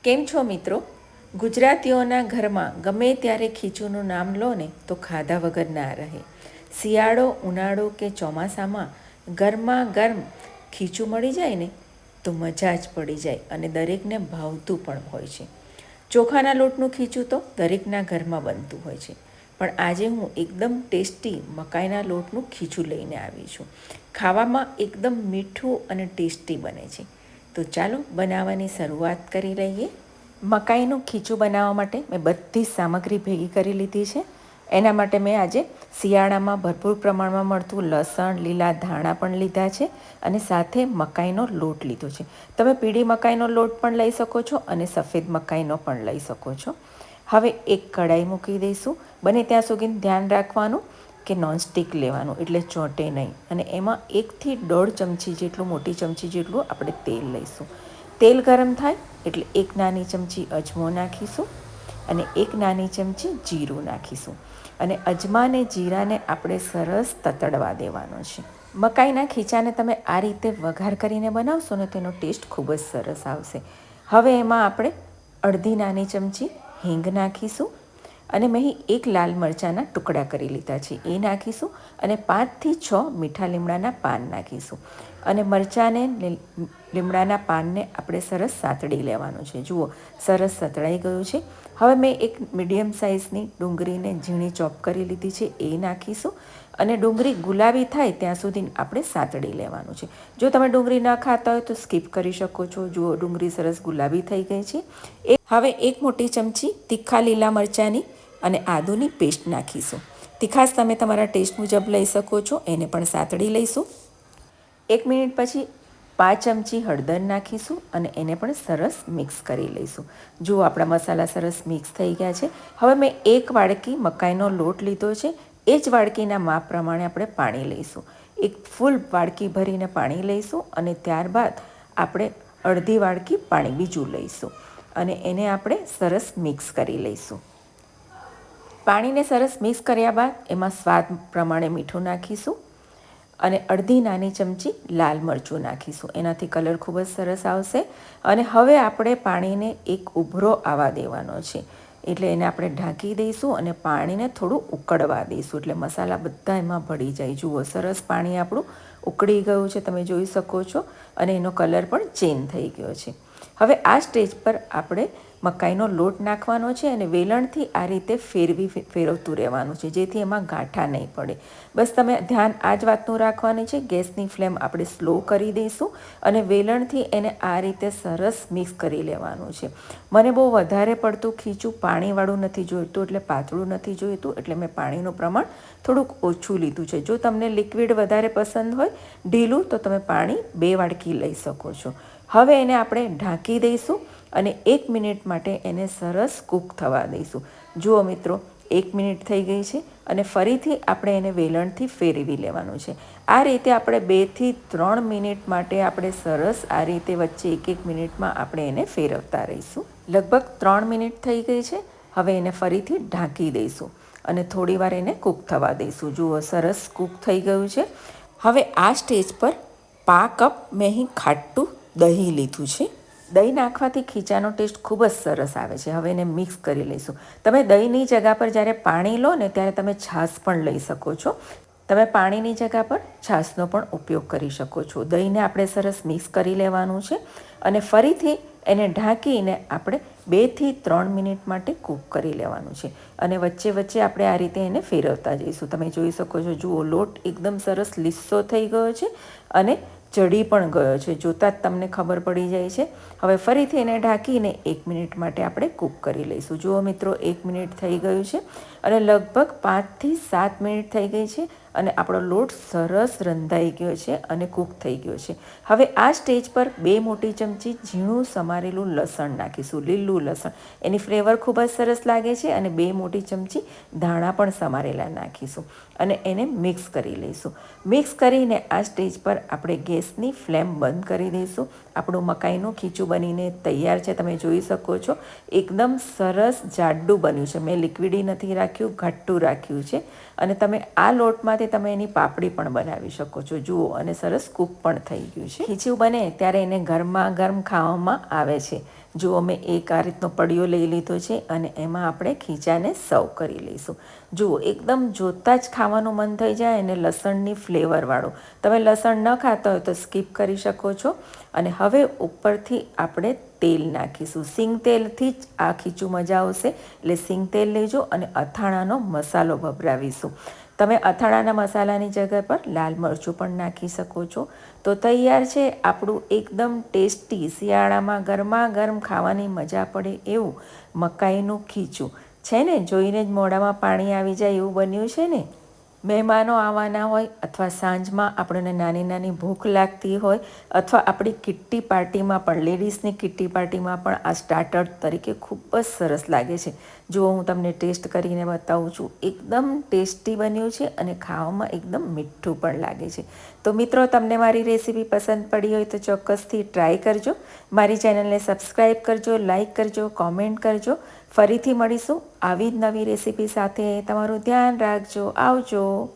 કેમ છો મિત્રો? ગુજરાતીઓના ઘરમાં ગમે ત્યારે ખીચુનું નામ લો ને તો ખાધા વગર ના રહે. શિયાળો, ઉનાળો કે ચોમાસામાં ગરમા ગરમ ખીચું મળી જાય ને તો મજા જ પડી જાય અને દરેકને ભાવતું પણ હોય છે. ચોખાના લોટનું ખીચું તો દરેકના ઘરમાં બનતું હોય છે. પણ આજે હું એકદમ ટેસ્ટી મકાઈના લોટનું ખીચું લઈને આવી છું. ખાવામાં એકદમ મીઠું અને ટેસ્ટી બને છે. તો ચાલો બનાવવાની શરૂઆત કરી લઈએ. મકાઈનું ખીચું બનાવવા માટે મેં બધી જ સામગ્રી ભેગી કરી લીધી છે. એના માટે મેં આજે શિયાળામાં ભરપૂર પ્રમાણમાં મળતું લસણ, લીલા ધાણા પણ લીધા છે અને સાથે મકાઈનો લોટ લીધો છે. તમે પીળી મકાઈનો લોટ પણ લઈ શકો છો અને સફેદ મકાઈનો પણ લઈ શકો છો. હવે એક કઢાઈ મૂકી દઈશું. બને ત્યાં સુધી ધ્યાન રાખવાનું કે નોનસ્ટિક લેવાનું એટલે ચોંટે નહીં. અને એમાં 1 થી 1.5 ચમચી જેટલું, મોટી ચમચી જેટલું આપણે તેલ લઈશું. તેલ ગરમ થાય એટલે 1 નાની ચમચી અજમો નાખીશું અને 1 નાની ચમચી જીરું નાખીશું. અને અજમા અને જીરાને આપણે સરસ તતડવા દેવાનો છે. મકાઈના ખીચાને તમે આ રીતે વઘાર કરીને બનાવશો ને તેનો ટેસ્ટ ખૂબ જ સરસ આવશે. હવે એમાં આપણે અડધી નાની ચમચી હિંગ નાખીશું અને મેં 1 લાલ મરચાંના ટુકડા કરી લીધા છે એ નાખીશું અને 5 થી 6 મીઠા લીમડાના પાન નાખીશું. અને મરચાંને લીમડાના પાનને આપણે સરસ સાતડી લેવાનું છે. જુઓ, સરસ સતળાઈ ગયું છે. હવે મેં એક મીડિયમ સાઇઝની ડુંગળીને ઝીણી ચોપ કરી લીધી છે એ નાખીશું અને ડુંગળી ગુલાબી થાય ત્યાં સુધી આપણે સાતડી લેવાનું છે. જો તમે ડુંગળી ન ખાતા હોય તો સ્કીપ કરી શકો છો. જુઓ, ડુંગળી સરસ ગુલાબી થઈ ગઈ છે. હવે 1 મોટી ચમચી તીખા લીલા મરચાંની અને આદુની પેસ્ટ નાખીશું. તીખાશ તમે તમારા ટેસ્ટ મુજબ લઈ શકો છો. એને પણ સાતડી લઈશું. 1 મિનિટ પછી 5 ચમચી હળદર નાખીશું અને એને પણ સરસ મિક્સ કરી લઈશું. જુઓ, આપણા મસાલા સરસ મિક્સ થઈ ગયા છે. હવે મેં 1 વાડકી મકાઈનો લોટ લીધો છે. એ જ વાડકીના માપ પ્રમાણે આપણે પાણી લઈશું. 1 ફૂલ વાડકી ભરીને પાણી લઈશું અને ત્યારબાદ આપણે અડધી વાડકી પાણી બીજું લઈશું અને એને આપણે સરસ મિક્સ કરી લઈશું. પાણીને સરસ મિક્સ કર્યા બાદ એમાં સ્વાદ પ્રમાણે મીઠું નાખીશું અને અડધી નાની ચમચી લાલ મરચું નાખીશું. એનાથી કલર ખૂબ જ સરસ આવશે. અને હવે આપણે પાણીને એક ઉભરો આવવા દેવાનો છે એટલે એને આપણે ઢાંકી દઈશું અને પાણીને થોડું ઉકળવા દઈશું એટલે મસાલા બધા એમાં ભળી જાય. જુઓ, સરસ પાણી આપણું ઉકળી ગયું છે, તમે જોઈ શકો છો અને એનો કલર પણ ચેન્જ થઈ ગયો છે. હવે આ સ્ટેજ પર આપણે મકાઈનો લોટ નાખવાનો છે અને વેલણથી આ રીતે ફેરવતું રહેવાનું છે જેથી એમાં ગાંઠા નહીં પડે. બસ તમે ધ્યાન આ જ વાતનું રાખવાની છે. ગેસની ફ્લેમ આપણે સ્લો કરી દઈશું અને વેલણથી એને આ રીતે સરસ મિક્સ કરી લેવાનું છે. મને બહુ વધારે પડતું ખીચું પાણીવાળું નથી જોઈતું એટલે પાતળું નથી જોઈતું એટલે મેં પાણીનું પ્રમાણ થોડુંક ઓછું લીધું છે. જો તમને લિક્વિડ વધારે પસંદ હોય, ઢીલું, તો તમે પાણી 2 વાડકી લઈ શકો છો. હવે એને આપણે ઢાંકી દઈશું અને 1 મિનિટ માટે એને સરસ કૂક થવા દઈશું. જુઓ મિત્રો, 1 મિનિટ થઈ ગઈ છે અને ફરીથી આપણે એને વેલણથી ફેરવી લેવાનું છે. આ રીતે આપણે 2 થી 3 મિનિટ માટે આપણે સરસ આ રીતે વચ્ચે 1-1 મિનિટમાં આપણે એને ફેરવતા રહીશું. લગભગ 3 મિનિટ થઈ ગઈ છે. હવે એને ફરીથી ઢાંકી દઈશું અને થોડીવાર એને કૂક થવા દઈશું. જુઓ, સરસ કૂક થઈ ગયું છે. હવે આ સ્ટેજ પર 1/2 કપ મેં અહીં ખાટું દહીં લીધું છે. દહીં નાખવાથી ખીચાનો ટેસ્ટ ખૂબ જ સરસ આવે છે. હવે એને મિક્સ કરી લઈશું. તમે દહીંની જગ્યા પર જ્યારે પાણી લો ને ત્યારે તમે છાશ પણ લઈ શકો છો. તમે પાણીની જગ્યા પર છાશનો પણ ઉપયોગ કરી શકો છો. દહીંને આપણે સરસ મિક્સ કરી લેવાનું છે અને ફરીથી એને ઢાંકીને આપણે 2 થી 3 મિનિટ માટે કૂક કરી લેવાનું છે અને વચ્ચે વચ્ચે આપણે આ રીતે એને ફેરવતા જઈશું. તમે જોઈ શકો છો, જુઓ, લોટ એકદમ સરસ લીસો થઈ ગયો છે અને ચડી પણ ગયો છે. જોતાં જ તમને ખબર પડી જાય છે. હવે ફરીથી એને ઢાંકીને 1 મિનિટ માટે આપણે કૂક કરી લઈશું. જુઓ મિત્રો, 1 મિનિટ થઈ ગયું છે અને લગભગ 5 થી 7 મિનિટ થઈ ગઈ છે અને આપણો લોટ સરસ રંધાઈ ગયો છે અને કૂક થઈ ગયો છે. હવે આ સ્ટેજ પર 2 મોટી ચમચી ઝીણું સમારેલું લસણ નાખીશું, લીલું લસણ. એની ફ્લેવર ખૂબ જ સરસ લાગે છે. અને 2 મોટી ચમચી ધાણા પણ સમારેલા નાખીશું અને એને મિક્સ કરી લઈશું. મિક્સ કરીને આ સ્ટેજ પર આપણે ગેસની ફ્લેમ બંધ કરી દઈશું. આપણું મકાઈનું ખીચું બનીને તૈયાર છે. તમે જોઈ શકો છો, એકદમ સરસ જાડું બન્યું છે. મેં લિક્વિડી નથી રાખ્યું, ઘાટું રાખ્યું છે. અને તમે આ લોટમાંથી તમે એની પાપડી પણ બનાવી શકો છો. જુઓ, અને સરસ કૂક પણ થઈ ગયું છે. ખીચું બને ત્યારે એને ગરમા ગરમ ખાવામાં આવે છે. જુઓ મેં એક આ રીતનો પડિયો લઈ લીધો છે અને એમાં આપણે ખીચાને સર્વ કરી લઈશું. જુઓ એકદમ જોતાં જ ખાવાનું મન થઈ જાય અને લસણની ફ્લેવરવાળું. તમે લસણ ન ખાતા હોય તો સ્કીપ કરી શકો છો. અને હવે ઉપરથી આપણે તેલ નાખીશું. સિંગ તેલથી જ આ ખીચું મજા આવશે, એટલે સિંગ તેલ લેજો અને અથાણાનો મસાલો ભભરાવીશું. તમે અથાણાના મસાલાની જગ્યા પર લાલ મરચું પણ નાખી શકો છો. તો તૈયાર છે આપણું એકદમ ટેસ્ટી શિયાળામાં ગરમા ગરમ ખાવાની મજા પડે એવું મકાઈનું ખીચું. છે ને, જોઈને જ મોઢામાં પાણી આવી જાય એવું બન્યું છે ને. મહેમાનો આવવાના હોય અથવા સાંજમાં આપણને નાની નાની ભૂખ લાગતી હોય અથવા આપણી કિટ્ટી પાર્ટીમાં પણ, લેડીઝની કિટ્ટી પાર્ટીમાં પણ આ સ્ટાર્ટર તરીકે ખૂબ જ સરસ લાગે છે. જુઓ હું તમને ટેસ્ટ કરીને બતાવું છું. એકદમ ટેસ્ટી બન્યું છે અને ખાવામાં એકદમ મીઠું પણ લાગે છે. તો મિત્રો, તમને મારી રેસીપી પસંદ પડી હોય તો ચોક્કસથી ટ્રાય કરજો. મારી ચેનલને સબસ્ક્રાઈબ કરજો, લાઈક કરજો, કોમેન્ટ કરજો. ફરીથી મળીશું આવી જ નવી રેસીપી સાથે. તમારું ધ્યાન રાખજો. આવજો.